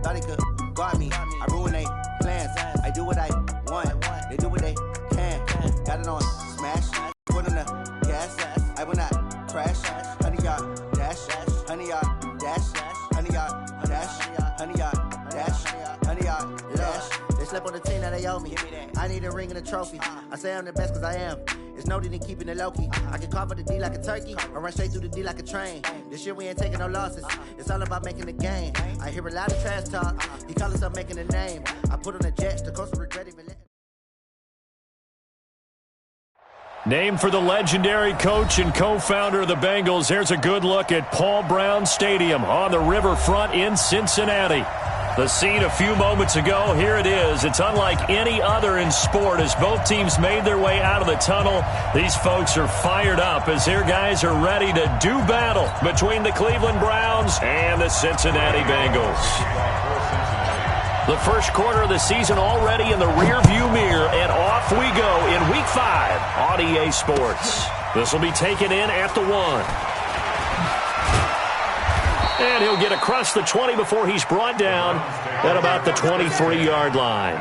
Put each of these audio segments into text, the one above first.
Thought they could guard me. I ruin they plans. I do what I want. They do what they can. Got it on smash. Put on the gas. I will not crash. 100-yard dash. 100-yard dash. 100-yard dash. 100-yard dash. 100-yard dash. They slept on the team that they owe me. I need a ring and a trophy. I say I'm the best cause I am. It's no need in keeping it low-key. I can carve up the D like a turkey or run straight through the D like a train. This year we ain't taking no losses. It's all about making the game. I hear a lot of trash talk. He call himself making a name. I put on the Jets. The coach will regret even letting. Named for the legendary coach and co-founder of the Bengals, here's a good look at Paul Brown Stadium on the riverfront in Cincinnati. The scene a few moments ago, here it is. It's unlike any other in sport as both teams made their way out of the tunnel. These folks are fired up as their guys are ready to do battle between the Cleveland Browns and the Cincinnati Bengals. The first quarter of the season already in the rearview mirror, and off we go in Week 5 on EA Sports. This will be taken in at the 1. And he'll get across the 20 before he's brought down at about the 23-yard line.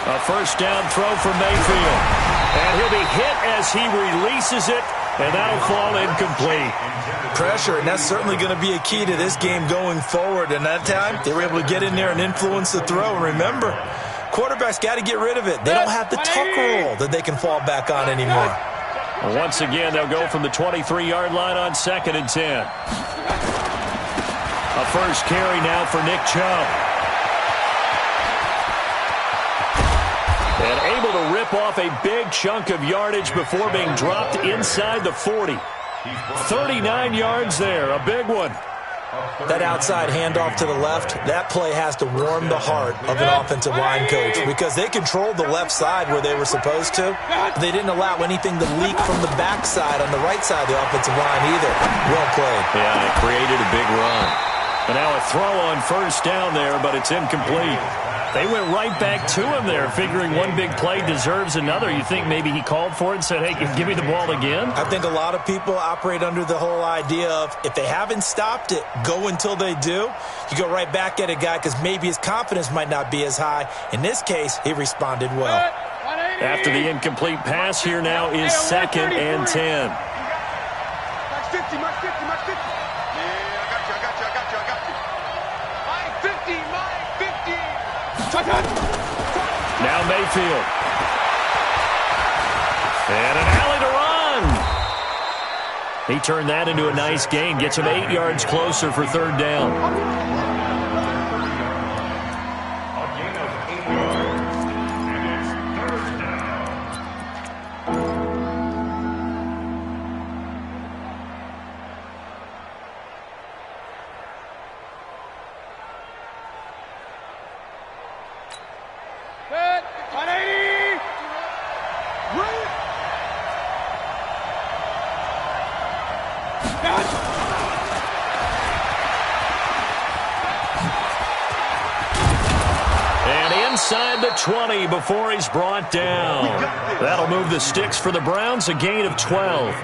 A first down throw for Mayfield. And he'll be hit as he releases it, and that'll fall incomplete. Pressure, and that's certainly going to be a key to this game going forward. And that time, they were able to get in there and influence the throw. And remember, quarterbacks got to get rid of it. They don't have the tuck rule that they can fall back on anymore. Once again, they'll go from the 23-yard line on 2nd and 10. A first carry now for Nick Chubb. And able to rip off a big chunk of yardage before being dropped inside the 40. 39 yards there, a big one. That outside handoff to the left, that play has to warm the heart of an offensive line coach because they controlled the left side where they were supposed to. They didn't allow anything to leak from the backside on the right side of the offensive line either. Well played. Yeah, it created a big run. And now a throw on first down there, but it's incomplete. They went right back to him there, figuring one big play deserves another. You think maybe he called for it and said, hey, give me the ball again? I think a lot of people operate under the whole idea of if they haven't stopped it, go until they do. You go right back at a guy because maybe his confidence might not be as high. In this case, he responded well. After the incomplete pass, here now is 2nd and 10. Max 50, Max 50, Max 50. Yeah, I got you. Mike 50, Mike 50. Now Mayfield. And an alley to run. He turned that into a nice gain. Gets him 8 yards closer for 3rd down. Inside the 20 before he's brought down. That'll move the sticks for the Browns, a gain of 12.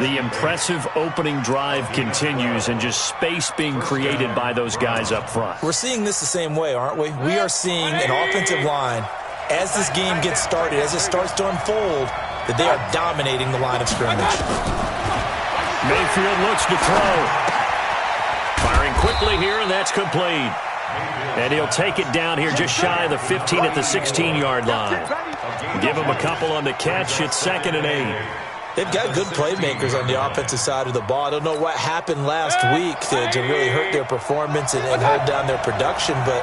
The impressive opening drive continues and just space being created by those guys up front. We're seeing this the same way, aren't we? We are seeing an offensive line, as this game gets started, as it starts to unfold, that they are dominating the line of scrimmage. Mayfield looks to throw. Firing quickly here, and that's complete. And he'll take it down here just shy of the 15 at the 16-yard line. Give him a couple on the catch. It's 2nd and 8. They've got good playmakers on the offensive side of the ball. I don't know what happened last week to really hurt their performance and hold down their production, but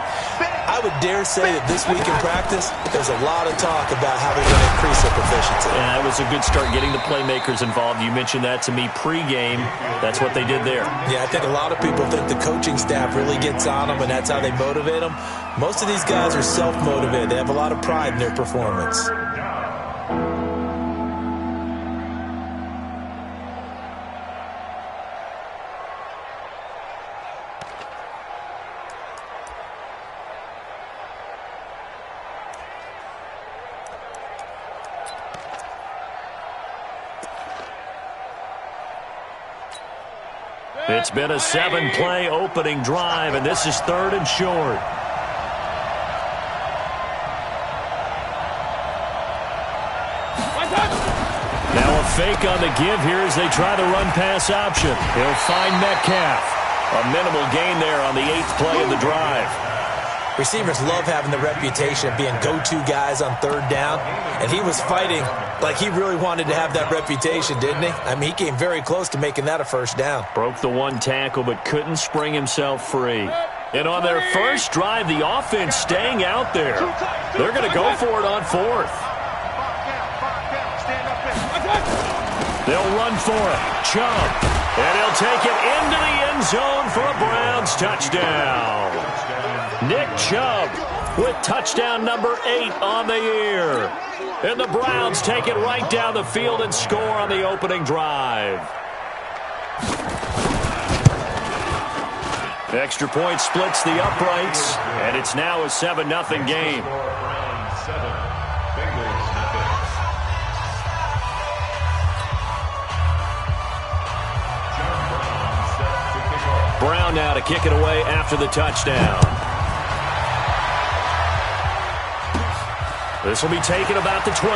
I would dare say that this week in practice, there's a lot of talk about how they're going to increase their proficiency. Yeah, it was a good start getting the playmakers involved. You mentioned that to me pregame. That's what they did there. Yeah, I think a lot of people think the coaching staff really gets on them, and that's how they motivate them. Most of these guys are self-motivated. They have a lot of pride in their performance. It's been a 7-play opening drive, and this is 3rd and short. Now a fake on the give here as they try the run-pass option. He'll find Metcalf. A minimal gain there on the 8th play of the drive. Receivers love having the reputation of being go-to guys on 3rd down, and he was fighting like he really wanted to have that reputation, didn't he? I mean, he came very close to making that a 1st down. Broke the 1 tackle but couldn't spring himself free. And on their first drive, the offense staying out there. They're going to go for it on 4th. They'll run for it. Chubb. And he'll take it into the end zone for a Browns touchdown. Nick Chubb with touchdown number 8 on the year. And the Browns take it right down the field and score on the opening drive. Extra point splits the uprights, and it's now a 7-0 game. Brown now to kick it away after the touchdown. This will be taken about the 12.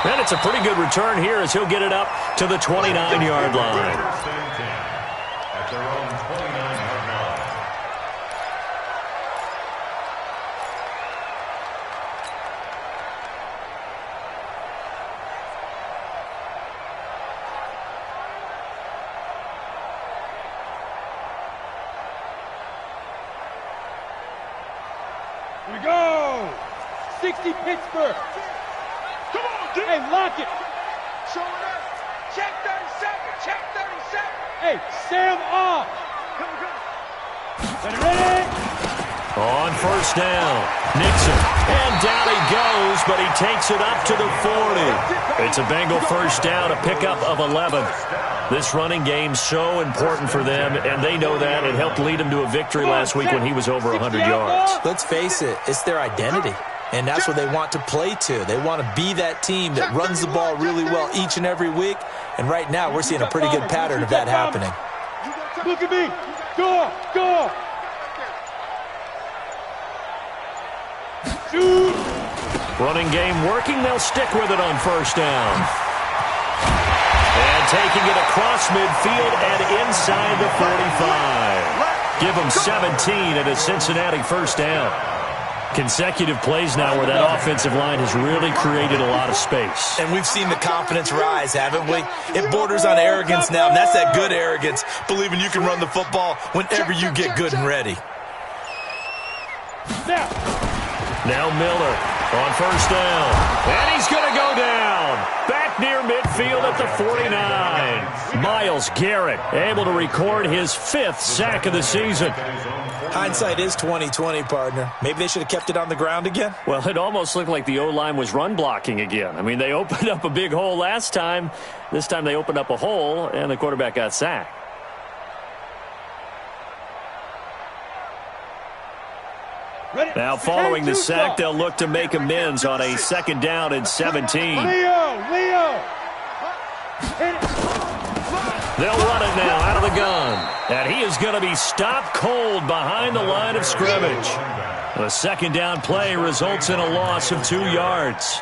And it's a pretty good return here as he'll get it up to the 29-yard line. At their own 29-yard line. Here we go. 60 Pittsburgh. Come on, dude. Hey, lock it. Show it up. Check 37. Check 37. Hey, Sam off. Come. Ready? On 1st down, Nixon. And down he goes, but he takes it up to the 40. It's a Bengal 1st down, a pickup of 11. This running game's so important for them, and they know that. It helped lead them to a victory last week when he was over 100 yards. Let's face it, it's their identity, and that's what they want to play to. They want to be that team that runs the ball really well each and every week, and right now we're seeing a pretty good pattern of that happening. Look at me. Go. Go. Shoot. Running game working. They'll stick with it on 1st down. And taking it across midfield and inside the 45. Give them 17 at a Cincinnati 1st down. Consecutive plays now where that offensive line has really created a lot of space. And we've seen the confidence rise, haven't we? It borders on arrogance now, and that's that good arrogance, believing you can run the football whenever you get good and ready. Now Miller on 1st down. And he's going to go down. Back near midfield at the 49. Myles Garrett able to record his 5th sack of the season. Hindsight is 20/20, partner. Maybe they should have kept it on the ground again. Well, it almost looked like the O-line was run blocking again. I mean, they opened up a big hole last time. This time they opened up a hole, and the quarterback got sacked. Now, following the sack, they'll look to make amends on a 2nd down and 17. Leo. They'll run it now out of the gun. And he is going to be stopped cold behind the line of scrimmage. The 2nd down play results in a loss of 2 yards.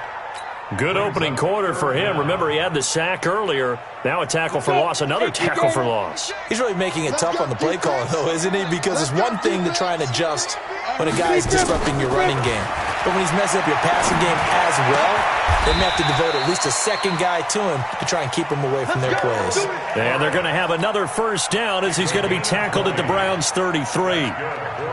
Good opening quarter for him. Remember, he had the sack earlier. Now a tackle for loss, another tackle for loss. He's really making it tough on the play call, though, isn't he? Because it's one thing to try and adjust when a guy is disrupting your running game. But when he's messing up your passing game as well, they may have to devote at least a second guy to him to try and keep him away from their plays. And they're going to have another first down as he's going to be tackled at the Browns' 33.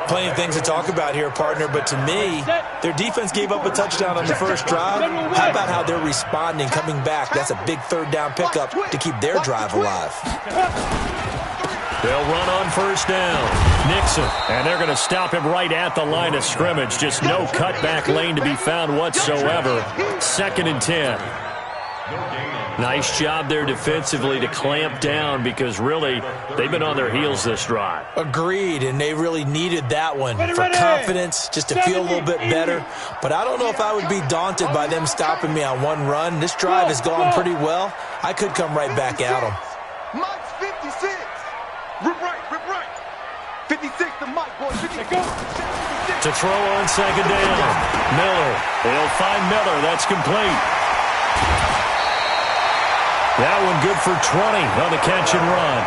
Plenty of things to talk about here, partner, but to me, their defense gave up a touchdown on the first drive. How about how they're responding, coming back? That's a big third down pickup to keep their drive alive. They'll run on first down. Nixon, and they're going to stop him right at the line of scrimmage. Just no cutback lane to be found whatsoever. 2nd and 10. Nice job there defensively to clamp down because really they've been on their heels this drive. Agreed, and they really needed that one for confidence, just to feel a little bit better. But I don't know if I would be daunted by them stopping me on one run. This drive has gone pretty well. I could come right back at them. Mike's 56. Rip right. 56 to Mike, boy. 56. To throw on second down. Miller. They'll find Miller. That's complete. That one good for 20 on the catch and run.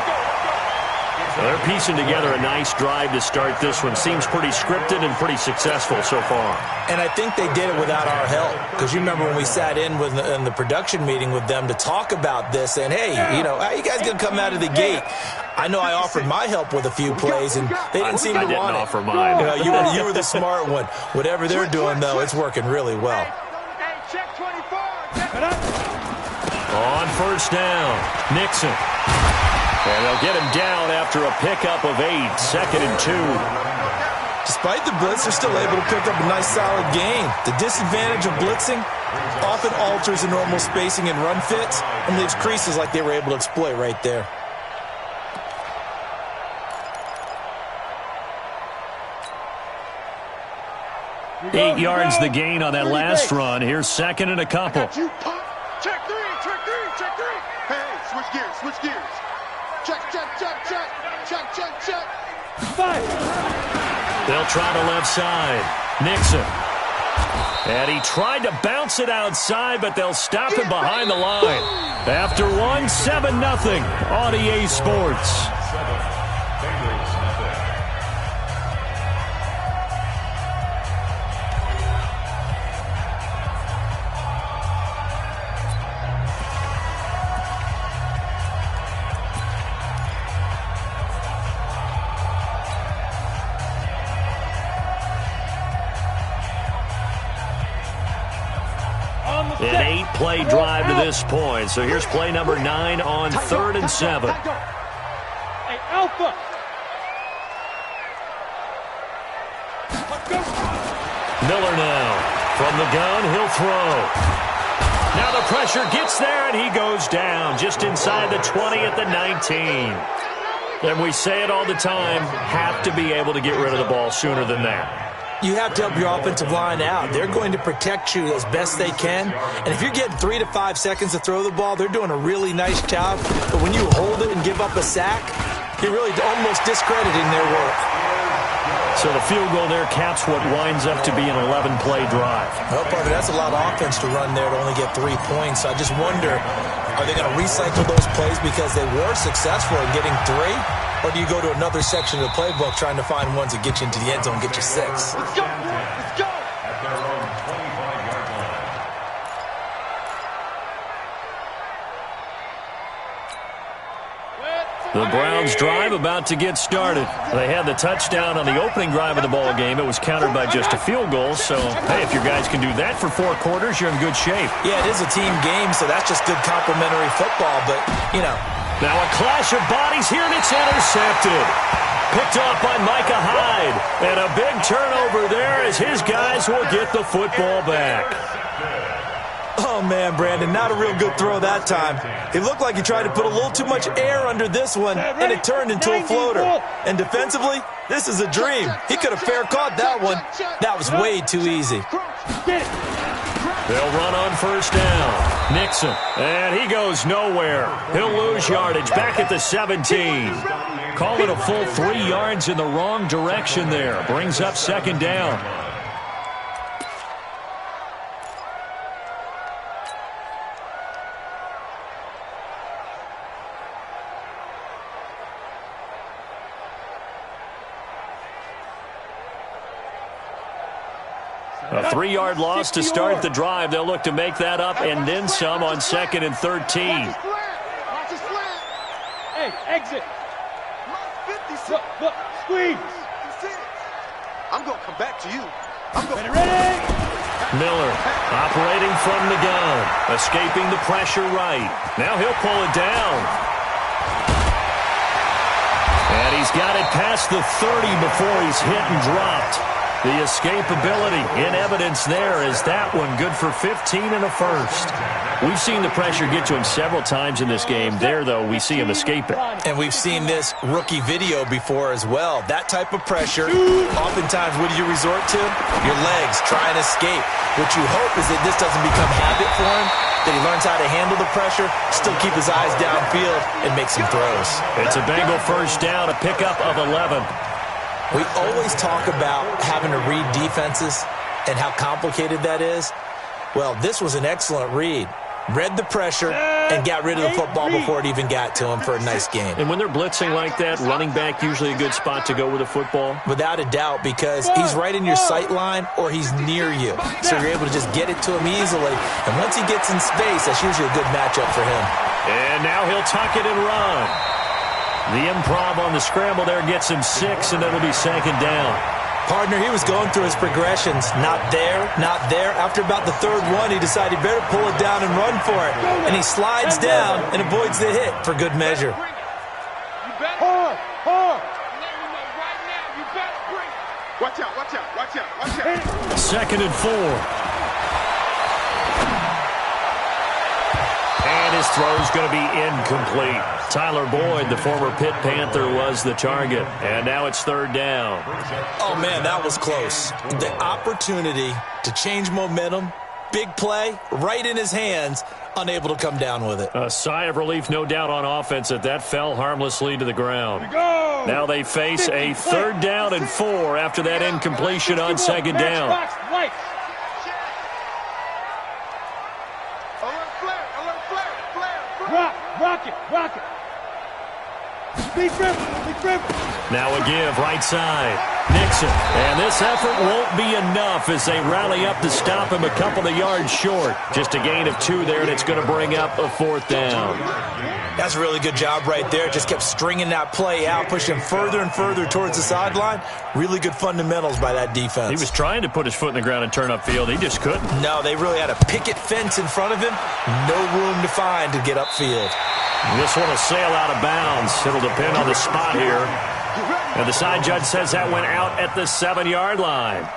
So they're piecing together a nice drive to start this one. Seems pretty scripted and pretty successful so far. And I think they did it without our help. Because you remember when we sat in the production meeting with them to talk about this, and hey, you know, how you guys going to come out of the gate? I know I offered my help with a few plays, and they didn't seem to want it. I didn't offer mine. You were the smart one. Whatever they're doing, though, it's working really well. Check 24. On first down, Nixon. And they'll get him down after a pickup of 8, 2nd and 2. Despite the blitz, they're still able to pick up a nice solid gain. The disadvantage of blitzing often alters the normal spacing and run fits and leaves creases like they were able to exploit right there. Eight yards the gain on that last run. Here's 2nd and a couple. Check three. Hey, switch gears. Check. They'll try the left side. Nixon. And he tried to bounce it outside, but they'll stop him behind the line. After one, 7-0 on EA Sports. An 8-play drive to this point. So here's play number 9 on 3rd and 7. Hey, Alpha. Miller now. From the gun, he'll throw. Now the pressure gets there, and he goes down just inside the 20 at the 19. And we say it all the time, have to be able to get rid of the ball sooner than that. You have to help your offensive line out. They're going to protect you as best they can. And if you're getting 3 to 5 seconds to throw the ball, they're doing a really nice job. But when you hold it and give up a sack, you're really almost discrediting their work. So the field goal there caps what winds up to be an 11-play drive. Well, partner, that's a lot of offense to run there to only get 3 points. So I just wonder, are they going to recycle those plays because they were successful in getting 3? Or do you go to another section of the playbook trying to find ones that get you into the end zone and get you 6? Let's go. At their own 25-yard line. The Browns drive about to get started. They had the touchdown on the opening drive of the ball game. It was countered by just a field goal. So, hey, if your guys can do that for 4 quarters, you're in good shape. Yeah, it is a team game, so that's just good complimentary football. But, you know. Now a clash of bodies here, and it's intercepted. Picked off by Micah Hyde. And a big turnover there as his guys will get the football back. Oh, man, Brandon, not a real good throw that time. It looked like he tried to put a little too much air under this one, and it turned into a floater. And defensively, this is a dream. He could have fair caught that one. That was way too easy. They'll run on first down. Nixon, and he goes nowhere. He'll lose yardage back at the 17. Call it a full 3 yards in the wrong direction there. Brings up 2nd down. A 3-yard loss to start the drive. They'll look to make that up and then some on 2nd and 13. Hey, exit. Look, squeeze. I'm going to come back to you. Ready? Miller operating from the gun, escaping the pressure right. Now he'll pull it down. And he's got it past the 30 before he's hit and dropped. The escapability in evidence there is that one good for 15 and a first. We've seen the pressure get to him several times in this game. There, though, we see him escape it. And we've seen this rookie video before as well. That type of pressure, oftentimes what do you resort to? Your legs, try and escape. What you hope is that this doesn't become habit for him, that he learns how to handle the pressure, still keep his eyes downfield, and make some throws. It's a Bengal first down, a pickup of 11. We always talk about having to read defenses and how complicated that is. Well, this was an excellent read. Read the pressure and got rid of the football before it even got to him for a nice game. And when they're blitzing like that, running back usually a good spot to go with the football? Without a doubt, because he's right in your sight line or he's near you. So you're able to just get it to him easily. And once he gets in space, that's usually a good matchup for him. And now he'll tuck it and run. The improv on the scramble there gets him 6, and it'll be 2nd down. Partner, he was going through his progressions. Not there, not there. After about the 3rd one, he decided he better pull it down and run for it. And he slides down and avoids the hit for good measure. Hard. Watch out. 2nd and 4. And his throw's going to be incomplete. Tyler Boyd, the former Pitt Panther, was the target. And now it's 3rd down. Oh, man, that was close. The opportunity to change momentum, big play, right in his hands, unable to come down with it. A sigh of relief, no doubt, on offense that fell harmlessly to the ground. Now they face a 3rd down and 4 after that incompletion on 2nd down. Rock it. Big river. Now a give, right side. Nixon. And this effort won't be enough as they rally up to stop him a couple of yards short. Just a gain of 2 there, and it's going to bring up a 4th down. That's a really good job right there. Just kept stringing that play out, pushing further and further towards the sideline. Really good fundamentals by that defense. He was trying to put his foot in the ground and turn upfield. He just couldn't. No, they really had a picket fence in front of him. No room to find to get upfield. This one will sail out of bounds. It'll depend on the spot here. And the side judge says that went out at the 7-yard line.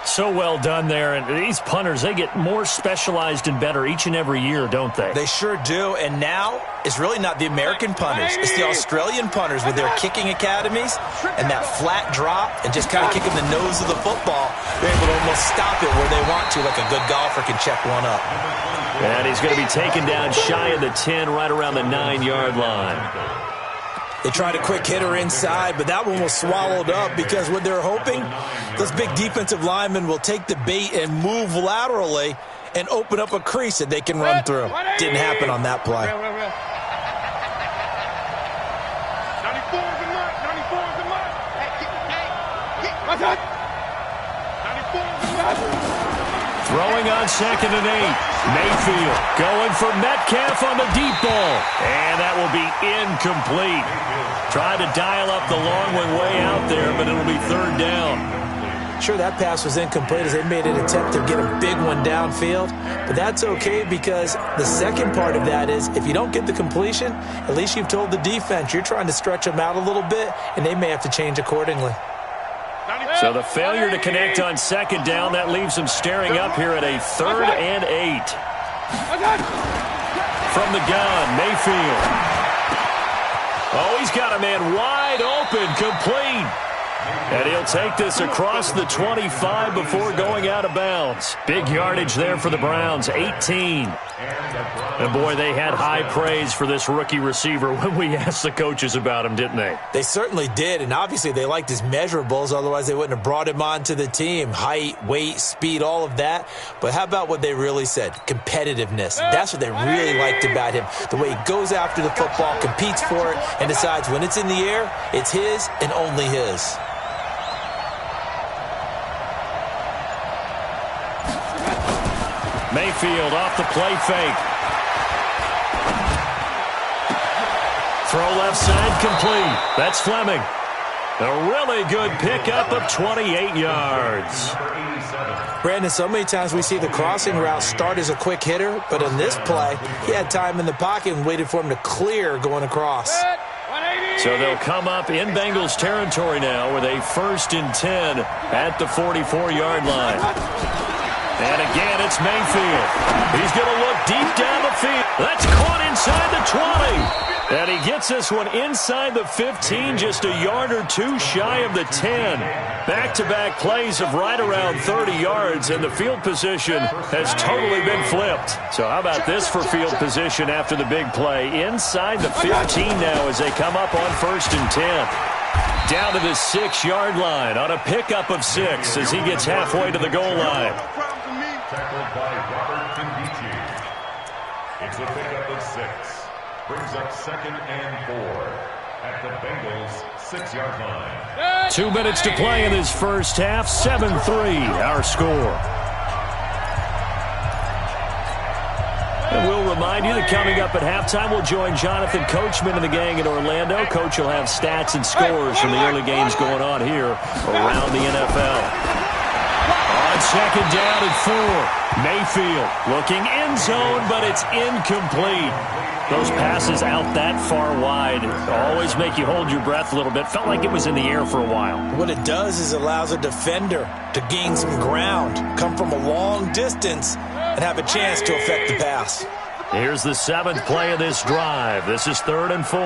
So well done there. And these punters, they get more specialized and better each and every year, don't they? They sure do. And now it's really not the American punters. It's the Australian punters with their kicking academies and that flat drop and just kind of kicking the nose of the football. They're able to almost stop it where they want to, like a good golfer can check one up. And he's going to be taken down shy of the 10, right around the 9-yard line. They tried a quick hitter inside, but that one was swallowed up because what they're hoping, those big defensive linemen will take the bait and move laterally and open up a crease that they can run through. Didn't happen on that play. 94 is the mark. 94 is the mark. What's that? 94 is the mark. Throwing on 2nd and 8. Mayfield going for Metcalf on the deep ball. And that will be incomplete. Tried to dial up the long one way out there, but it'll be 3rd down. Sure, that pass was incomplete as they made an attempt to get a big one downfield. But that's okay because the second part of that is if you don't get the completion, at least you've told the defense you're trying to stretch them out a little bit, and they may have to change accordingly. So the failure to connect on 2nd down, that leaves them staring up here at a 3rd and 8. From the gun, Mayfield. Oh, he's got a man wide open, complete. And he'll take this across the 25 before going out of bounds. Big yardage there for the Browns, 18. And boy, they had high praise for this rookie receiver when we asked the coaches about him, didn't they? They certainly did, and obviously they liked his measurables, otherwise they wouldn't have brought him onto the team. Height, weight, speed, all of that. But how about what they really said? Competitiveness. That's what they really liked about him. The way he goes after the football, competes for it, and decides when it's in the air, it's his and only his. Mayfield off the play fake. Throw left side complete. That's Fleming. A really good pickup of 28 yards. Brandon, so many times we see the crossing route start as a quick hitter, but in this play, he had time in the pocket and waited for him to clear going across. So they'll come up in Bengals territory now with a 1st and 10 at the 44-yard line. And again, it's Mayfield. He's going to look deep down the field. That's caught inside the 20. And he gets this one inside the 15, just a yard or two shy of the 10. Back-to-back plays of right around 30 yards, and the field position has totally been flipped. So how about this for field position after the big play? Inside the 15 now as they come up on 1st and 10. Down to the 6-yard line on a pickup of 6 as he gets halfway to the goal line. Tackled by Robert Kindici. It's a pickup of 6. Brings up 2nd and 4 at the Bengals 6-yard line. 2 minutes to play in this first half. 7-3 our score. And we'll remind you that coming up at halftime, we'll join Jonathan Coachman and the gang in Orlando. Coach will have stats and scores from the early games going on here around the NFL. On 2nd down and 4. Mayfield looking end zone, but it's incomplete. Those passes out that far wide always make you hold your breath a little bit. Felt like it was in the air for a while. What it does is allows a defender to gain some ground, come from a long distance, and have a chance to affect the pass. Here's the 7th play of this drive. This is 3rd and 4.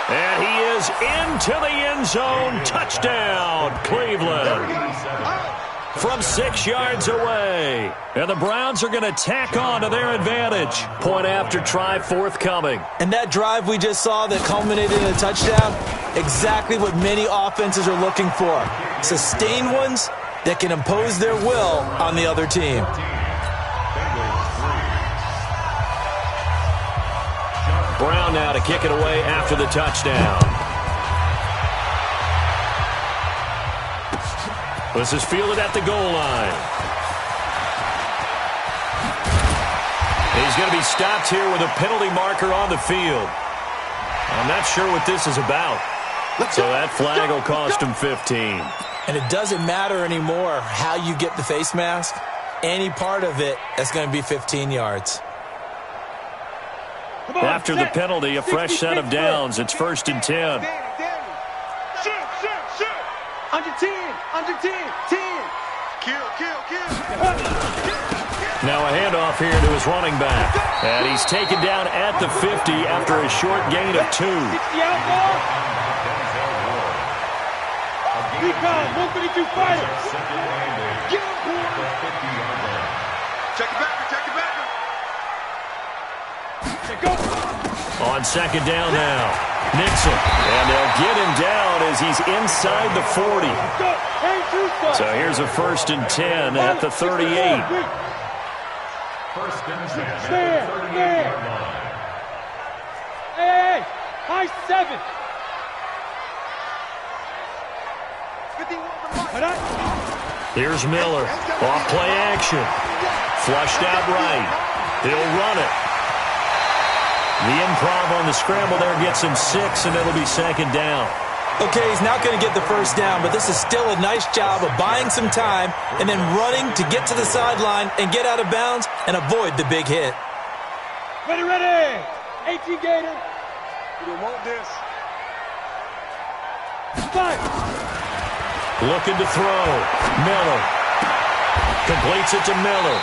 And he is into the end zone. Touchdown, Cleveland. From 6 yards away. And the Browns are going to tack on to their advantage. Point after try forthcoming. And that drive we just saw that culminated in a touchdown, exactly what many offenses are looking for. Sustained ones that can impose their will on the other team. Brown now to kick it away after the touchdown. This is fielded at the goal line. He's going to be stopped here with a penalty marker on the field. I'm not sure what this is about. So that flag will cost him 15. And it doesn't matter anymore how you get the face mask. Any part of it, that's going to be 15 yards. After the penalty, a fresh set of downs. It's 1st and 10. Under 10, under 10, 10. Kill. Now a handoff here to his running back. And he's taken down at the 50 after a short gain of 2. On 2nd down now. Nixon, and they'll get him down as he's inside the 40. So here's a 1st and 10 at the 38. 1st and 10 at the 38-yard line. Hey, high 7. Here's Miller. Off play action. Flushed out right. He'll run it. The improv on the scramble there gets him 6, and it'll be 2nd down. Okay, he's not going to get the first down, but this is still a nice job of buying some time and then running to get to the sideline and get out of bounds and avoid the big hit. Ready. 18 Gator. You don't want this. 5. Looking to throw. Miller. Completes it to Miller.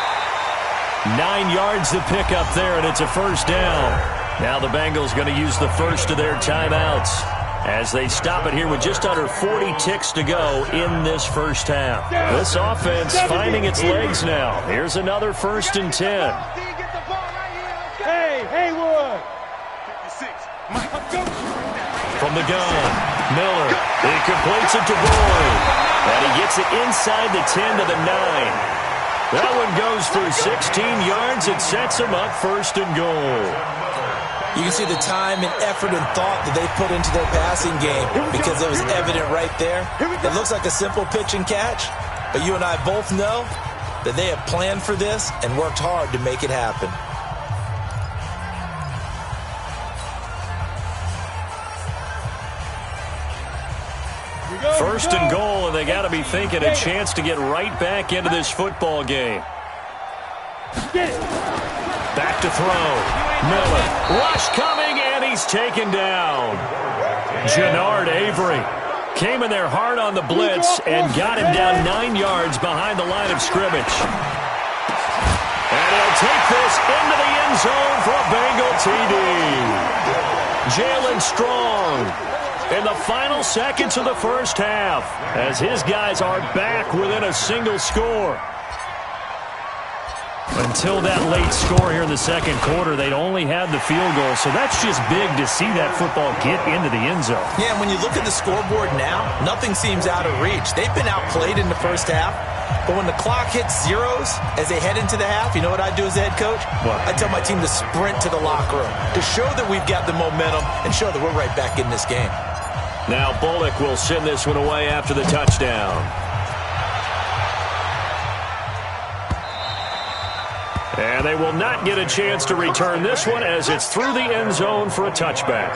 9 yards to pick up there, and it's a 1st down. Now the Bengals going to use the first of their timeouts as they stop it here with just under 40 ticks to go in this first half. This offense finding its legs now. Here's another 1st and 10. Hey, Haywood. 56. From the gun, Miller. He completes it to Boyd. And he gets it inside the 10 to the 9. That one goes for 16 yards. It sets him up 1st and goal. You can see the time and effort and thought that they put into their passing game because it was evident right there. It looks like a simple pitch and catch, but you and I both know that they have planned for this and worked hard to make it happen. First and goal, and they got to be thinking a chance to get right back into this football game. Back to throw. Miller. Rush coming, and he's taken down. Jannard Avery came in there hard on the blitz and got him down 9 yards behind the line of scrimmage. And he'll take this into the end zone for a Bengal TD. Jalen Strong in the final seconds of the first half as his guys are back within a single score. Until that late score here in the second quarter, they'd only had the field goal, so that's just big to see that football get into the end zone. Yeah, and when you look at the scoreboard now, nothing seems out of reach. They've been outplayed in the first half, but when the clock hits zeros as they head into the half, you know what I do as the head coach? What? I tell my team to sprint to the locker room to show that we've got the momentum and show that we're right back in this game. Now Bullock will send this one away after the touchdown. And they will not get a chance to return this one as it's through the end zone for a touchback.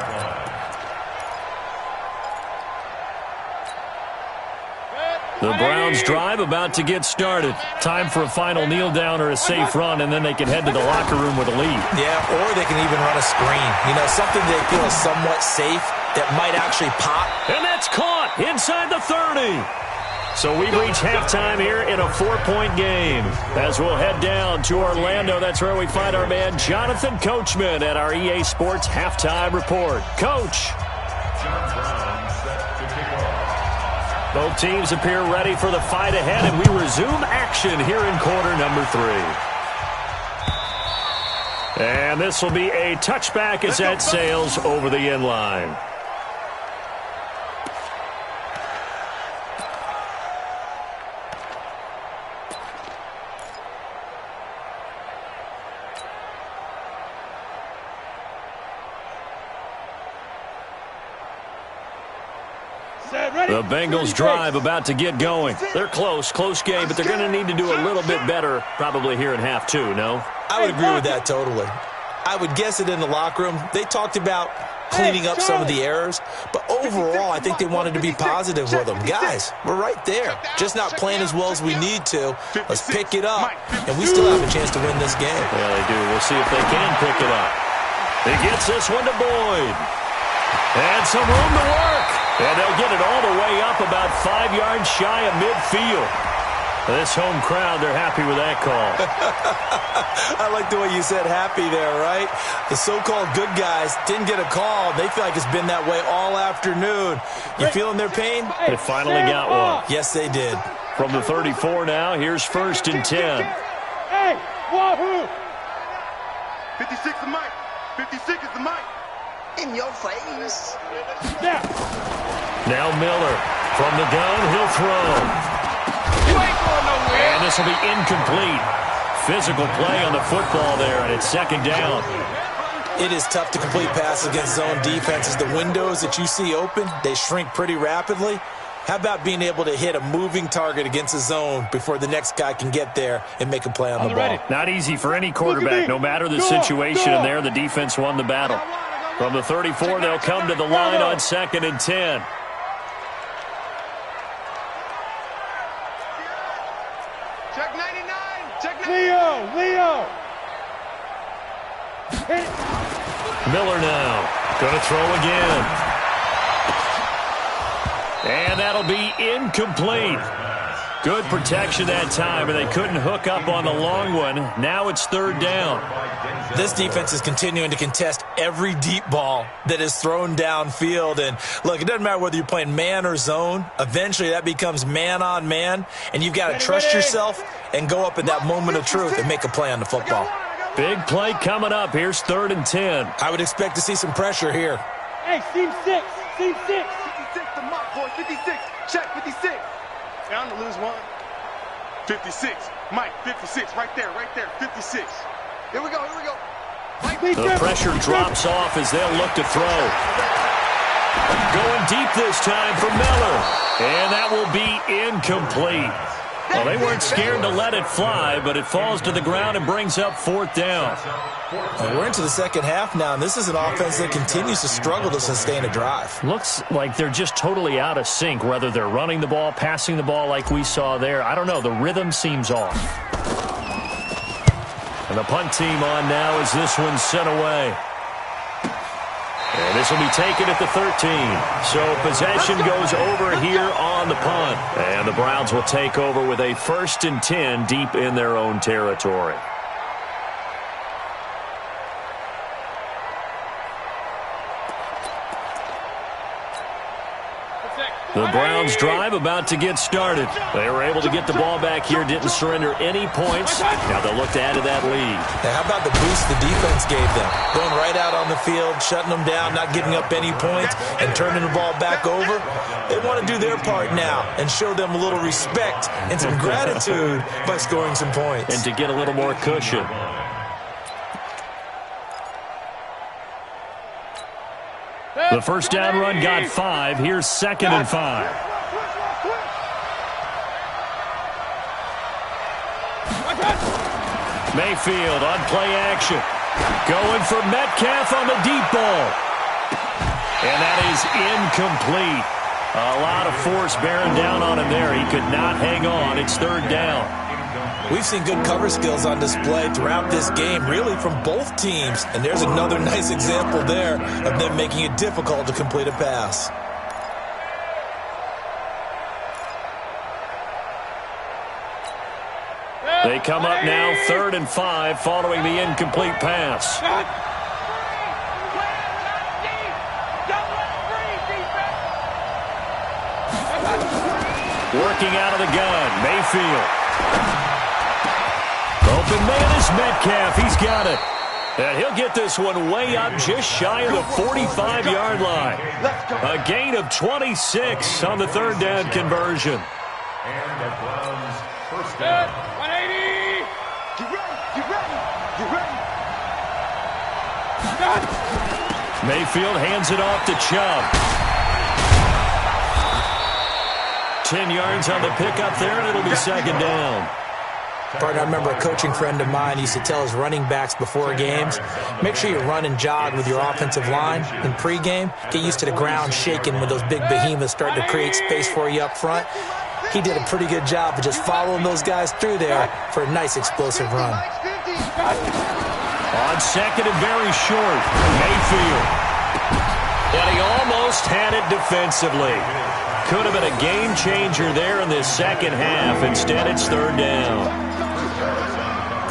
The Browns drive about to get started. Time for a final kneel down or a safe run, and then they can head to the locker room with a lead. Yeah, or they can even run a screen. You know, something they feel is somewhat safe that might actually pop. And that's caught inside the 30. So we've reached halftime here in a 4-point game. As we'll head down to Orlando, that's where we find our man Jonathan Coachman at our EA Sports Halftime Report. Coach. John Brown set to kick off. Both teams appear ready for the fight ahead, and we resume action here in quarter number 3. And this will be a touchback as that sails over the end line. The Bengals drive about to get going. They're close game, but they're going to need to do a little bit better probably here in half 2, no? I would agree with that totally. I would guess it in the locker room. They talked about cleaning up some of the errors, but overall I think they wanted to be positive with them. Guys, we're right there. Just not playing as well as we need to. Let's pick it up, and we still have a chance to win this game. Yeah, they do. We'll see if they can pick it up. He gets this one to Boyd. And some room to work. And they'll get it all the way up about 5 yards shy of midfield. This home crowd, they're happy with that call. I like the way you said happy there, right? The so-called good guys didn't get a call. They feel like it's been that way all afternoon. You feeling their pain? They finally got one. Yes, they did. From the 34 now, here's 1st and 10. Hey, wahoo! 56 is Mike. 56 is the Mike. In your face. Yeah. Now Miller from the gun, he'll throw. You ain't going nowhere. And this will be incomplete. Physical play on the football there, and it's 2nd down. It is tough to complete passes against zone defenses. The windows that you see open, they shrink pretty rapidly. How about being able to hit a moving target against a zone before the next guy can get there and make a play on the ball? Not easy for any quarterback, no matter the situation, and there the defense won the battle. From the 34, they'll come to the line on 2nd and 10. Check 99. Check 99. Leo. Hit it. Miller now. Going to throw again. And that'll be incomplete. Good protection that time, and they couldn't hook up on the long one. Now it's 3rd down. This defense is continuing to contest every deep ball that is thrown downfield. And, look, it doesn't matter whether you're playing man or zone. Eventually that becomes man on man, and you've got to trust yourself and go up in that moment of truth and make a play on the football. Big play coming up. Here's 3rd and 10. I would expect to see some pressure here. Hey, team 6. 56 the Mike, boy. 56. Check 56. Down to lose one. 56. Mike, 56. Right there. 56. Here we go. The pressure drops off as they'll look to throw. Going deep this time for Miller. And that will be incomplete. Well, they weren't scared to let it fly, but it falls to the ground and brings up 4th down. Well, we're into the second half now, and this is an offense that continues to struggle to sustain a drive. Looks like they're just totally out of sync, whether they're running the ball, passing the ball like we saw there. I don't know. The rhythm seems off. And the punt team on now as this one's sent away. And this will be taken at the 13. So possession goes over here on the punt. And the Browns will take over with a 1st and 10 deep in their own territory. The Browns drive about to get started. They were able to get the ball back here, didn't surrender any points. Now they'll look to add to that lead. Now, how about the boost the defense gave them? Going right out on the field, shutting them down, not giving up any points, and turning the ball back over. They want to do their part now and show them a little respect and some gratitude by scoring some points. And to get a little more cushion. The first down run got 5. Here's 2nd and 5. Mayfield on play action. Going for Metcalf on the deep ball. And that is incomplete. A lot of force bearing down on him there. He could not hang on. It's 3rd down. We've seen good cover skills on display throughout this game, really from both teams. And there's another nice example there of them making it difficult to complete a pass. They come up now 3rd and 5 following the incomplete pass. Working out of the gun, Mayfield. Open man is Metcalf. He's got it. And he'll get this one way up just shy of the 45-yard line. A gain of 26 on the 3rd down conversion. And the Browns' first down. 180. Get ready. Mayfield hands it off to Chubb. 10 yards on the pickup there, and it'll be 2nd down. Partner, I remember a coaching friend of mine used to tell his running backs before games, make sure you run and jog with your offensive line in pregame. Get used to the ground shaking when those big behemoths start to create space for you up front. He did a pretty good job of just following those guys through there for a nice explosive run. On 2nd and very short, Mayfield. And he almost had it defensively. Could have been a game changer there in this second half. Instead, it's 3rd down.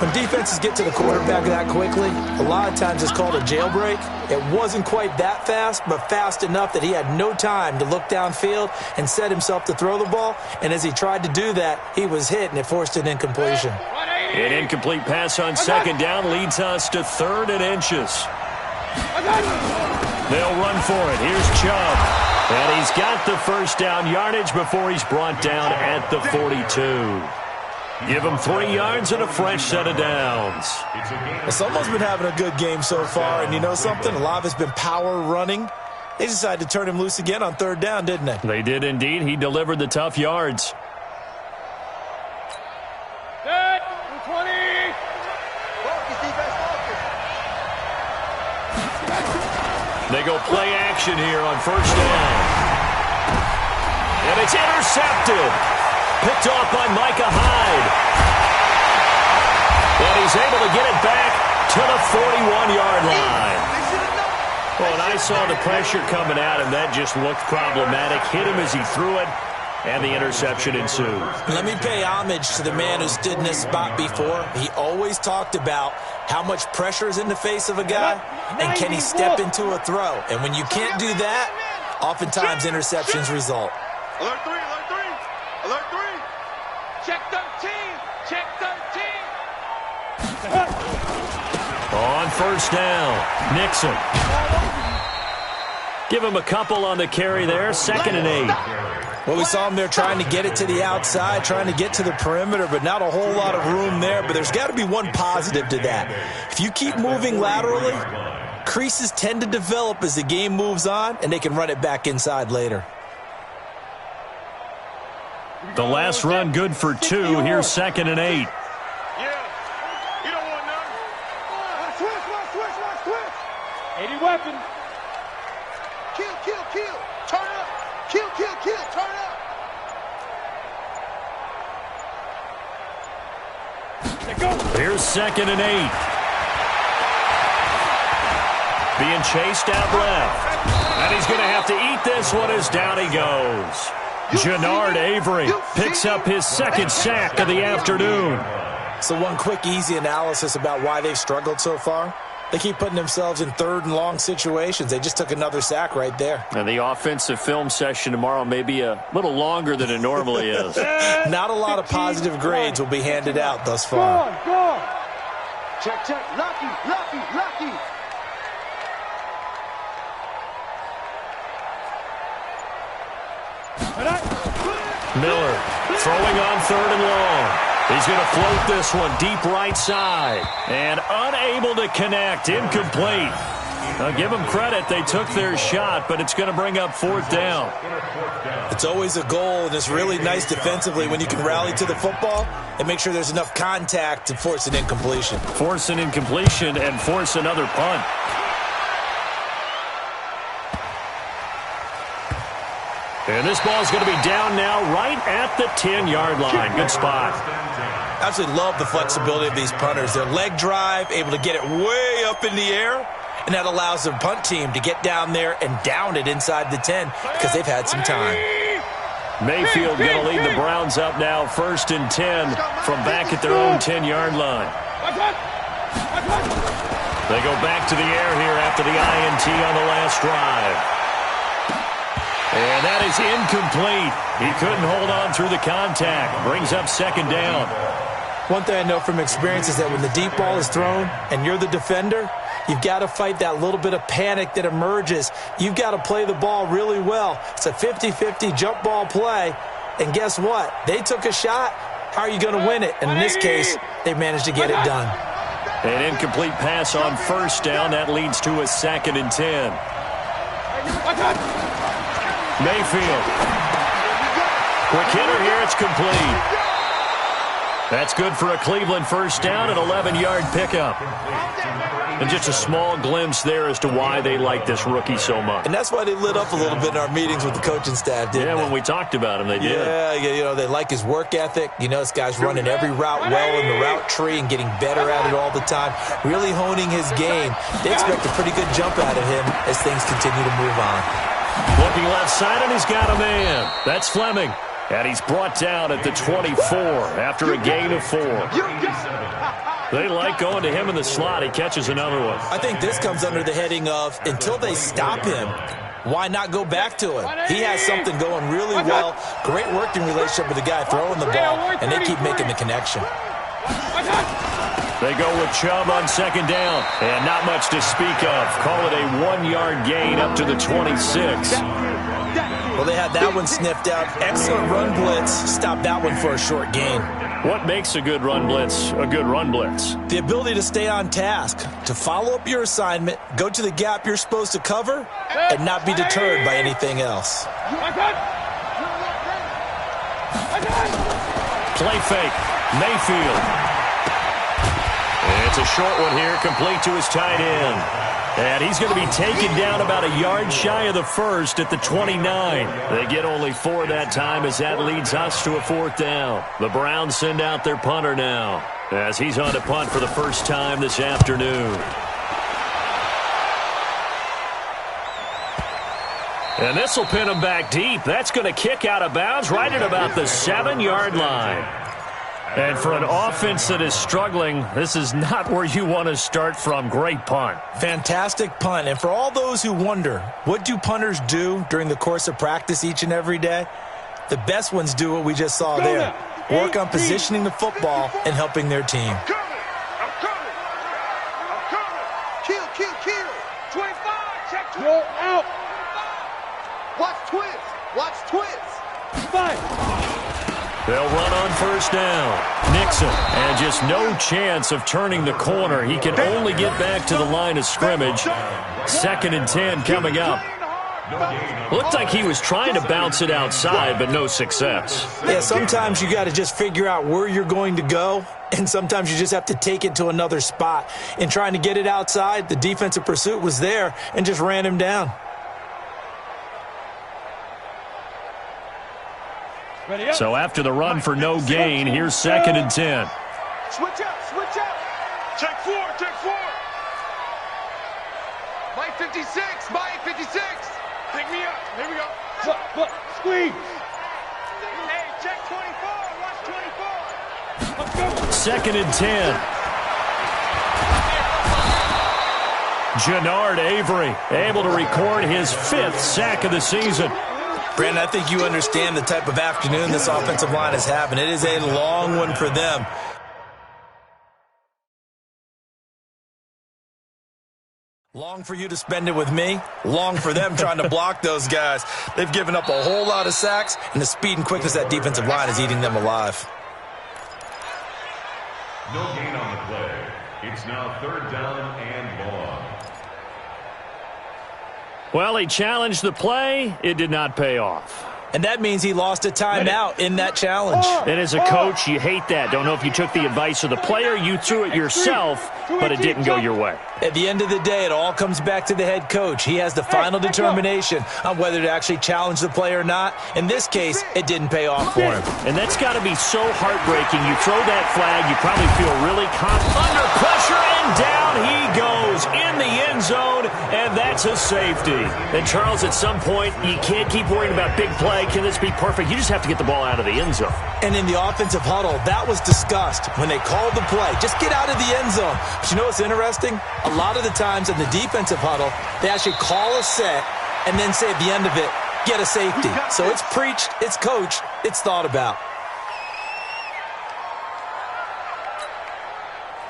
When defenses get to the quarterback that quickly, a lot of times it's called a jailbreak. It wasn't quite that fast, but fast enough that he had no time to look downfield and set himself to throw the ball. And as he tried to do that, he was hit, and it forced an incompletion. An incomplete pass on 2nd down leads us to 3rd and inches. They'll run for it. Here's Chubb. And he's got the first down yardage before he's brought down at the 42. Give him 3 yards and a fresh set of downs. Well, someone's been having a good game so far, and you know something? A lot of it's been power running. They decided to turn him loose again on 3rd down, didn't they? They did indeed. He delivered the tough yards. Set. 20. They go play action here on 1st down. And it's intercepted. Picked off by Micah Hyde. And he's able to get it back to the 41-yard line. Well, and I saw the pressure coming at him. That just looked problematic. Hit him as he threw it, and the interception ensued. Let me pay homage to the man who stood in this spot before. He always talked about how much pressure is in the face of a guy, and can he step into a throw. And when you can't do that, oftentimes interceptions result. Alert 3, alert 3, alert 3. Check 13. Check 13. On 1st down, Nixon. Give him a couple on the carry there, 2nd and 8. Well, we saw him there trying to get it to the outside, trying to get to the perimeter, but not a whole lot of room there. But there's got to be one positive to that. If you keep moving laterally, creases tend to develop as the game moves on, and they can run it back inside later. The last run good for 2. Here's 2nd and 8. You don't want none. Switch. 80 weapons. Kill. Turn up. Kill. Turn up. Here's 2nd and 8. Being chased out left. And he's going to have to eat this one as down he goes. Jannard Avery picks up his 2nd sack of the afternoon. So one quick, easy analysis about why they've struggled so far. They keep putting themselves in 3rd and long situations. They just took another sack right there. And the offensive film session tomorrow may be a little longer than it normally is. Not a lot of positive grades will be handed out thus far. Go on. Check. Lucky. Miller throwing on 3rd and long. He's going to float this one deep right side. And unable to connect. Incomplete. Now, give them credit. They took their shot, but it's going to bring up 4th down. It's always a goal, and it's really nice defensively when you can rally to the football and make sure there's enough contact to force an incompletion. Force an incompletion and force another punt. And this ball is going to be down now right at the 10-yard line. Good spot. I absolutely love the flexibility of these punters. Their leg drive, able to get it way up in the air, and that allows their punt team to get down there and down it inside the 10 because they've had some time. Mayfield going to lead the Browns up now, 1st and 10 from back at their own 10-yard line. They go back to the air here after the INT on the last drive. And that is incomplete. He couldn't hold on through the contact. Brings up 2nd down. One thing I know from experience is that when the deep ball is thrown and you're the defender, you've got to fight that little bit of panic that emerges. You've got to play the ball really well. It's a 50-50 jump ball play. And guess what? They took a shot. How are you going to win it? And in this case, they managed to get it done. An incomplete pass on 1st down. That leads to a 2nd and 10. Mayfield. Quick hitter here. It's complete. That's good for a Cleveland 1st down, an 11-yard pickup. And just a small glimpse there as to why they like this rookie so much. And that's why they lit up a little bit in our meetings with the coaching staff, didn't they? Yeah, when we talked about him, they did. Yeah, you know, they like his work ethic. You know, this guy's running every route well in the route tree and getting better at it all the time, really honing his game. They expect a pretty good jump out of him as things continue to move on. Looking left side, and he's got a man. That's Fleming. And he's brought down at the 24 after a gain of 4. They like going to him in the slot. He catches another one. I think this comes under the heading of, until they stop him, why not go back to him? He has something going really well. Great working relationship with the guy throwing the ball, and they keep making the connection. They go with Chubb on 2nd down. And not much to speak of. Call it a 1-yard gain up to the 26. Well, they had that one sniffed out. Excellent run blitz. Stop that one for a short gain. What makes a good run blitz a good run blitz? The ability to stay on task, to follow up your assignment, go to the gap you're supposed to cover, and not be deterred by anything else. Play fake. Mayfield. It's a short one here, complete to his tight end. And he's going to be taken down about a yard shy of the 1st at the 29. They get only 4 that time as that leads us to a 4th down. The Browns send out their punter now as he's on to punt for the first time this afternoon. And this will pin him back deep. That's going to kick out of bounds right at about the 7-yard line. And for an offense that is struggling, this is not where you want to start from. Great punt. Fantastic punt. And for all those who wonder, what do punters do during the course of practice each and every day? The best ones do what we just saw there. Work on positioning the football and helping their team. I'm coming. Kill. 25, check 25. Go out. Watch twist. Watch twist. Fight. They'll run on first down. Nixon, and just no chance of turning the corner. He can only get back to the line of scrimmage. 2nd and 10 coming up. Looked like he was trying to bounce it outside, but no success. Yeah, sometimes you got to just figure out where you're going to go, and sometimes you just have to take it to another spot. In trying to get it outside, the defensive pursuit was there and just ran him down. So after the run for no gain, here's 2nd and 10. Switch out, switch out. Check 4, check 4. Mike 56, Mike 56. Pick me up. Here we go. Squeeze. Hey, check 24. Watch 24. Let's go. 2nd and 10. Jannard Avery able to record his 5th sack of the season. Brandon, I think you understand the type of afternoon this offensive line is having. It is a long one for them. Long for you to spend it with me. Long for them trying to block those guys. They've given up a whole lot of sacks, and the speed and quickness of that defensive line is eating them alive. No gain on the play. It's now 3rd down and long. Well, he challenged the play. It did not pay off. And that means he lost a timeout in that challenge. And as a coach, you hate that. Don't know if you took the advice of the player, you threw it yourself, but it didn't go your way. At the end of the day, it all comes back to the head coach. He has the final determination on whether to actually challenge the play or not. In this case, it didn't pay off for him. And that's got to be so heartbreaking. You throw that flag, you probably feel really confident. Under pressure, and down he goes in the end zone, and that's a safety. And Charles, at some point, you can't keep worrying about big play. Can this be perfect? You just have to get the ball out of the end zone. And in the offensive huddle, that was discussed when they called the play. Just get out of the end zone. But you know what's interesting? A lot of the times in the defensive huddle, they actually call a set and then say at the end of it, get a safety. So it's preached, it's coached, it's thought about.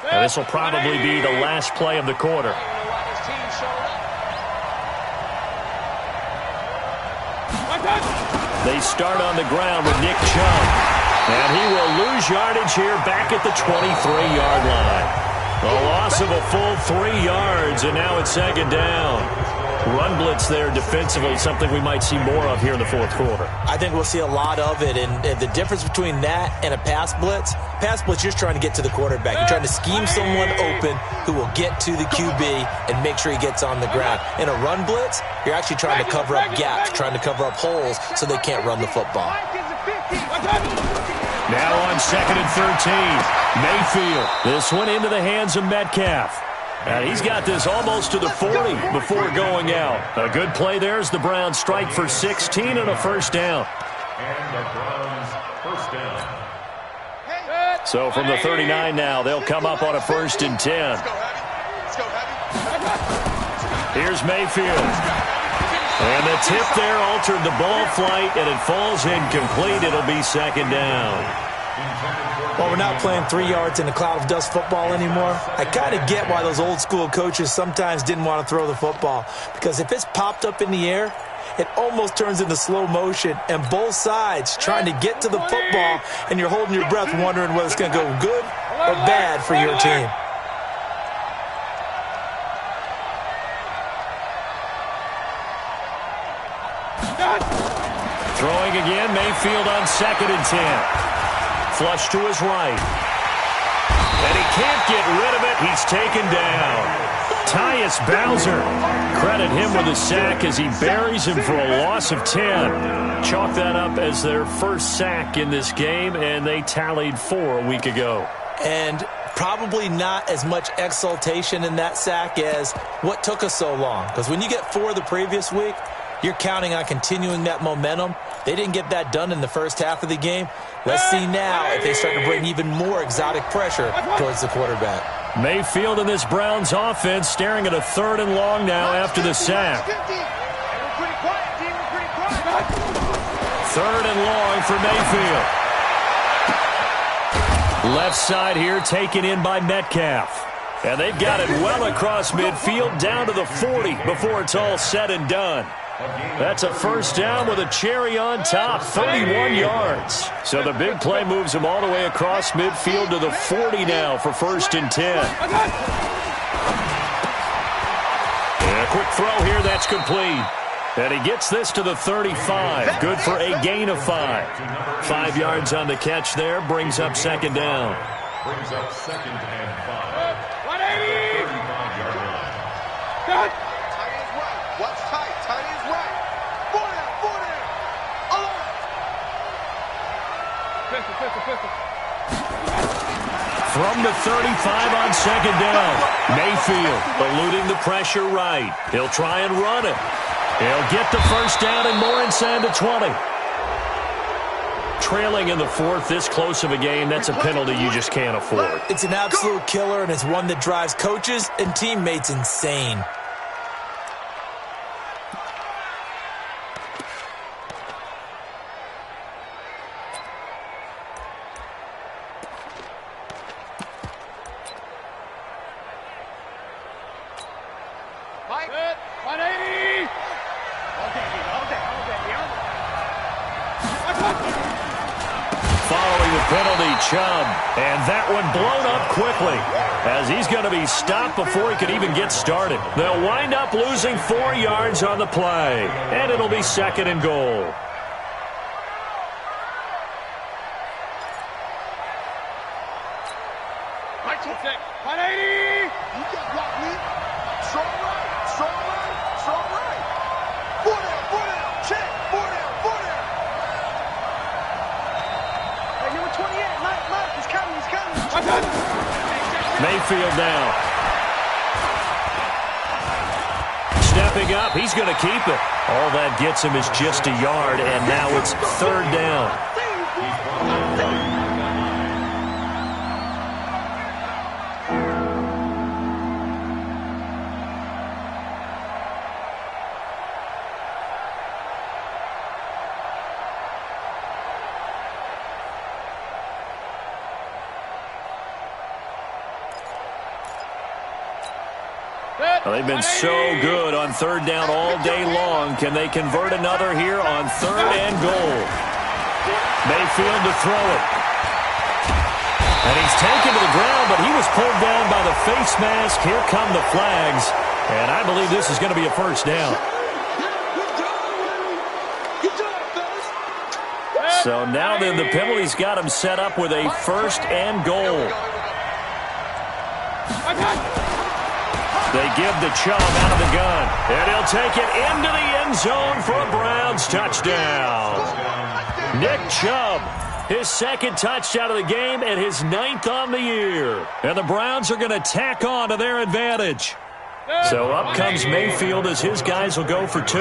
Now, this will probably be the last play of the quarter. They start on the ground with Nick Chubb. And he will lose yardage here back at the 23-yard line. A loss of a full 3 yards, and now it's 2nd down. Run blitz there defensively, something we might see more of here in the 4th quarter. I think we'll see a lot of it, and the difference between that and a pass blitz, you're just trying to get to the quarterback. You're trying to scheme someone open who will get to the QB and make sure he gets on the ground. In a run blitz, you're actually trying to cover up gaps, trying to cover up holes so they can't run the football. Now on 2nd and 13, Mayfield. This one into the hands of Metcalf. And he's got this almost to the 40 before going out. A good play there as the Browns strike for 16 and a 1st down. And the Browns, 1st down. So from the 39 now, they'll come up on a 1st and 10. Here's Mayfield. And the tip there altered the ball flight, and it falls incomplete. It'll be 2nd down. Well, we're not playing 3 yards in a cloud of dust football anymore. I kind of get why those old school coaches sometimes didn't want to throw the football. Because if it's popped up in the air, it almost turns into slow motion. And both sides trying to get to the football, and you're holding your breath wondering whether it's going to go good or bad for your team. Throwing again, Mayfield on 2nd and 10. Flush to his right. And he can't get rid of it. He's taken down. Tyus Bowser. Credit him with a sack as he buries him for a loss of 10. Chalk that up as their first sack in this game, and they tallied 4 a week ago. And probably not as much exultation in that sack as what took us so long. Because when you get 4 the previous week, you're counting on continuing that momentum. They didn't get that done in the first half of the game. Let's see now if they start to bring even more exotic pressure towards the quarterback. Mayfield in this Browns offense staring at a 3rd and long now after the sack. 3rd and long for Mayfield. Left side here taken in by Metcalf. And they've got it well across midfield down to the 40 before it's all said and done. That's a first down with a cherry on top, 31 yards. So the big play moves him all the way across midfield to the 40 now for 1st and 10. And a quick throw here, that's complete. And he gets this to the 35. Good for a gain of 5. 5 yards on the catch there, brings up 2nd down. Brings up 2nd and 5. 35-yard line. Tight is right. Watch tight. Tight is right. 4 down. 4 down. Alert. Pistol. From the 35 on 2nd down. Mayfield eluding the pressure right. He'll try and run it. He'll get the first down and more inside the 20. Trailing in the 4th, this close of a game, that's a penalty you just can't afford. It's an absolute killer, and it's one that drives coaches and teammates insane. Mike. 180. Following the penalty, Chubb. And that one blown up quickly as he's going to be stopped before he can even get started. They'll wind up losing 4 yards on the play. And it'll be 2nd and goal. Mike, 180. You got block me. Strong right. Strong right. Strong right. 4 down. 4 down. Check. 4 down. 4 down. Hey, number 28. Mike. He's coming. He's coming. Mayfield down. Stepping up, he's going to keep it. All that gets him is just a yard, and now it's 3rd down. Well, they've been so good on 3rd down all day long. Can they convert another here on 3rd and goal? Mayfield to throw it. And he's taken to the ground, but he was pulled down by the face mask. Here come the flags. And I believe this is going to be a first down. So now then the penalty's got him set up with a 1st and goal. They give the Chubb out of the gun. And he'll take it into the end zone for a Browns touchdown. Nick Chubb, his 2nd touchdown of the game and his 9th on the year. And the Browns are going to tack on to their advantage. So up comes Mayfield as his guys will go for 2.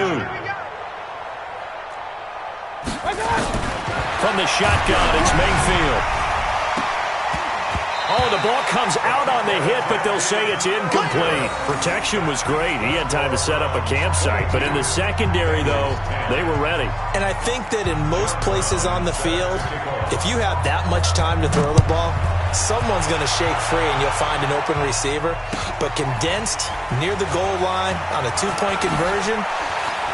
From the shotgun, it's Mayfield. Oh, the ball comes out on the hit, but they'll say it's incomplete. Protection was great. He had time to set up a campsite. But in the secondary, though, they were ready. And I think that in most places on the field, if you have that much time to throw the ball, someone's going to shake free and you'll find an open receiver. But condensed near the goal line on a 2-point conversion,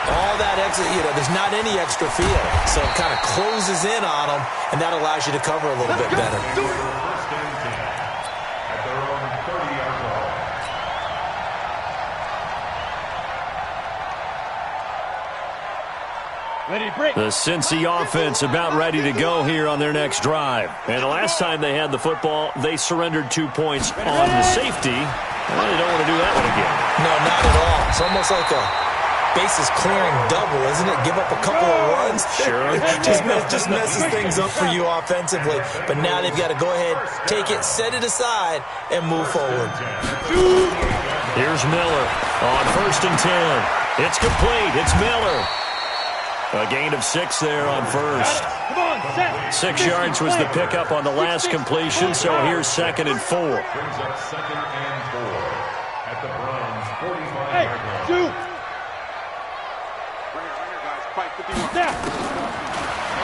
all that extra, there's not any extra field. So it kind of closes in on them, and that allows you to cover a little bit better. The Cincy offense about ready to go here on their next drive. And the last time they had the football, they surrendered 2 points on the safety. Well, they don't want to do that one again. No, not at all. It's almost like a bases clearing double, isn't it? Give up a couple of runs. Sure. just messes things up for you offensively. But now they've got to go ahead, take it, set it aside, and move forward. Here's Miller on 1st and 10. It's complete. It's Miller. A gain of 6 there on 1st. 6 yards was the pickup on the last completion, so here's 2nd and 4. Brings up 2nd and 4 at the Browns 45-yard line.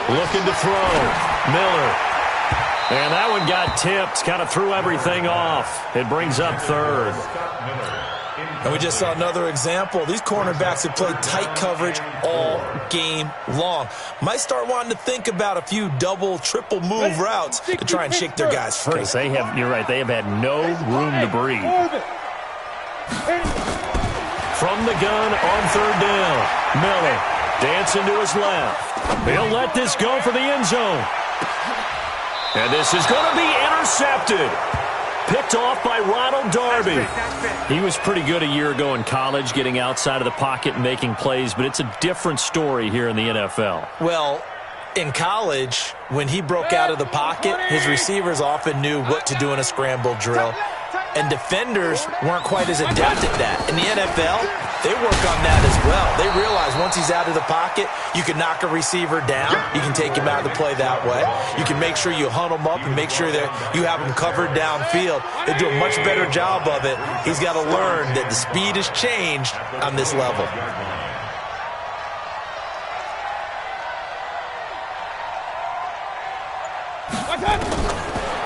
Looking to throw. Miller. And that one got tipped. Kind of threw everything off. It brings up 3rd. And we just saw another example. These cornerbacks have played tight coverage all game long. Might start wanting to think about a few double, triple move routes to try and shake their guys free. Because you're right, they have had no room to breathe. From the gun on third down, Miller dancing to his left. He'll let this go for the end zone. And this is going to be intercepted. Picked off by Ronald Darby. He was pretty good a year ago in college, getting outside of the pocket and making plays, but it's a different story here in the NFL. Well, in college, when he broke out of the pocket, his receivers often knew what to do in a scramble drill, and defenders weren't quite as adept at that. In the NFL, they work on that as well. They realize once he's out of the pocket, you can knock a receiver down. You can take him out of the play that way. You can make sure you hunt him up and make sure that you have him covered downfield. They do a much better job of it. He's got to learn that the speed has changed on this level.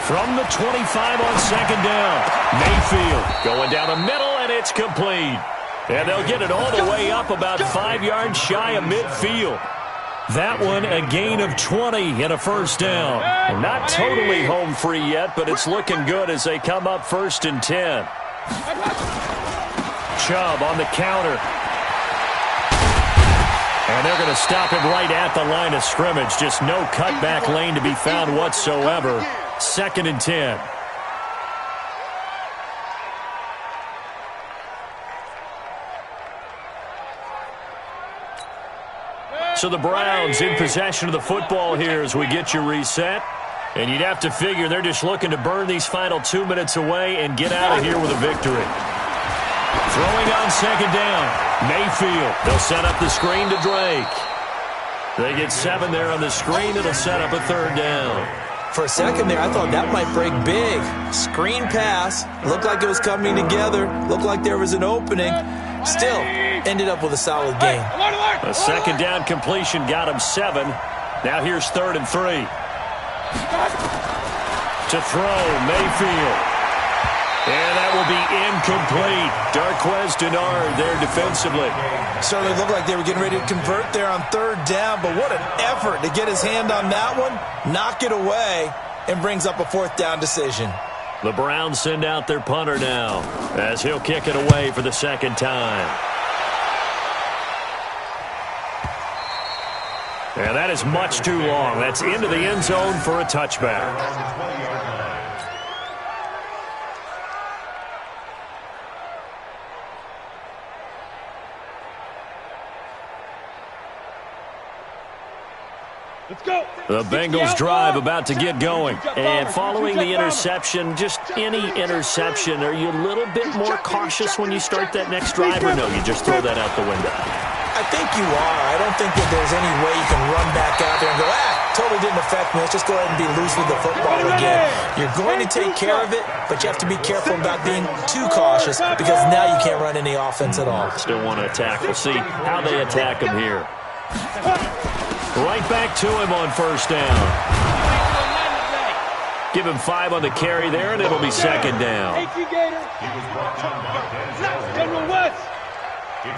From the 25 on second down, Mayfield going down the middle, and it's complete. And they'll get it all the way up about 5 yards shy of midfield. That one a gain of 20 and a first down. And not totally home free yet, but it's looking good as they come up 1st and 10. Chubb on the counter. And they're going to stop him right at the line of scrimmage. Just no cutback lane to be found whatsoever. 2nd and 10. So the Browns in possession of the football here as we get you reset. And you'd have to figure they're just looking to burn these final 2 minutes away and get out of here with a victory. Throwing on second down, Mayfield. They'll set up the screen to Drake. They get 7 there on the screen. It'll set up a 3rd down. For a second there, I thought that might break big. Screen pass. Looked like it was coming together. Looked like there was an opening. Still, ended up with a solid game. A second down completion got him 7. Now here's 3rd and 3. To throw, Mayfield. And that will be incomplete. Darquez Denard there defensively. Certainly looked like they were getting ready to convert there on 3rd down, but what an effort to get his hand on that one, knock it away, and brings up a 4th down decision. The Browns send out their punter now as he'll kick it away for the 2nd time. And that is much too long. That's into the end zone for a touchback. Let's go. The Bengals drive about to get going. And following the interception, just any interception, are you a little bit more cautious when you start that next drive, or no, you just throw that out the window? I think you are. I don't think that there's any way you can run back out there and go, totally didn't affect me. Let's just go ahead and be loose with the football again. You're going to take care of it, but you have to be careful about being too cautious because now you can't run any offense at all. Still want to attack. We'll see how they attack him here. Right back to him on 1st down. Give him 5 on the carry there, and it'll be 2nd down. It's a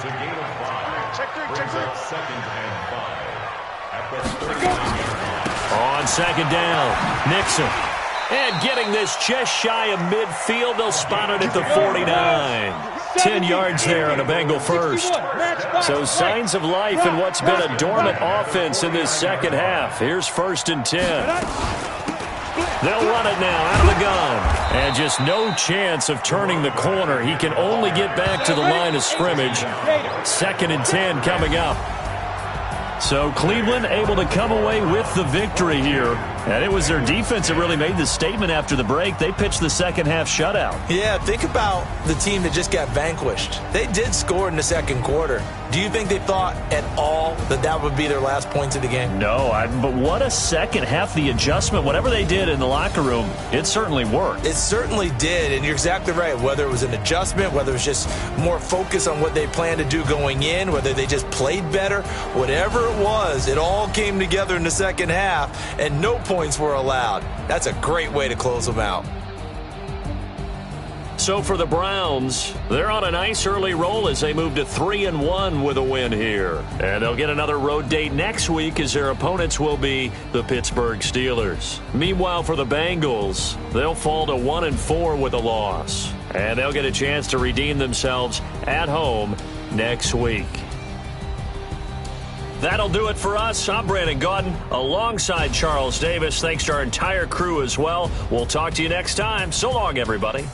gain of 5. Brings up 2nd and 5. At the 39-yard line. On 2nd down, Nixon. And getting this just shy of midfield, they'll spot it at the 49. 10 yards there on a Bengal first. So signs of life in what's been a dormant offense in this second half. Here's 1st and 10. They'll run it now out of the gun. And just no chance of turning the corner. He can only get back to the line of scrimmage. 2nd and 10 coming up. So Cleveland able to come away with the victory here. And it was their defense that really made the statement after the break. They pitched the second half shutout. Yeah, think about the team that just got vanquished. They did score in the 2nd quarter. Do you think they thought at all that that would be their last points of the game? No, but what a second half. The adjustment, whatever they did in the locker room, it certainly worked. It certainly did, and you're exactly right. Whether it was an adjustment, whether it was just more focus on what they planned to do going in, whether they just played better, whatever it was, it all came together in the second half, and no points were allowed. That's a great way to close them out. So for the Browns, they're on a nice early roll as they move to 3-1 with a win here. And they'll get another road date next week as their opponents will be the Pittsburgh Steelers. Meanwhile, for the Bengals, they'll fall to 1-4 with a loss. And they'll get a chance to redeem themselves at home next week. That'll do it for us. I'm Brandon Gaudin alongside Charles Davis. Thanks to our entire crew as well. We'll talk to you next time. So long, everybody.